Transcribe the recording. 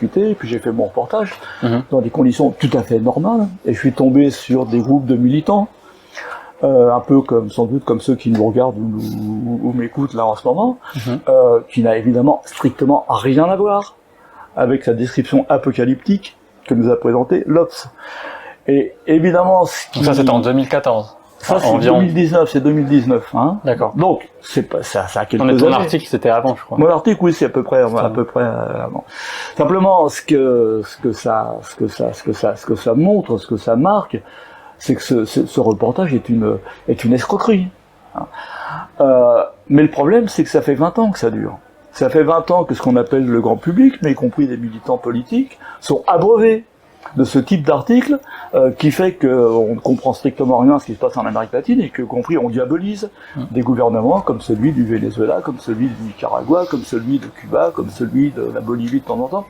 discuté, et puis j'ai fait mon reportage dans des conditions tout à fait normales, et je suis tombé sur des groupes de militants, un peu comme, sans doute, comme ceux qui nous regardent ou m'écoutent là en ce moment, qui n'a évidemment strictement rien à voir avec sa description apocalyptique que nous a présentée l'Obs. Et évidemment, Donc ça c'était en 2014. Ça, c'est environ 2019, hein. D'accord. Donc, c'est pas, ça a quelques On est ton années. article, c'était avant, je crois. Mon article, oui, c'est à peu près avant. Simplement, ce que ça montre, ce que ça marque, c'est que ce reportage est une escroquerie. Mais le problème, c'est que ça fait 20 ans que ça dure. Ça fait 20 ans que ce qu'on appelle le grand public, mais y compris des militants politiques, sont abreuvés de ce type d'article qui fait qu'on ne comprend strictement rien à ce qui se passe en Amérique latine et que, compris, on diabolise des gouvernements comme celui du Venezuela, comme celui du Nicaragua, comme celui de Cuba, comme celui de la Bolivie de temps en temps.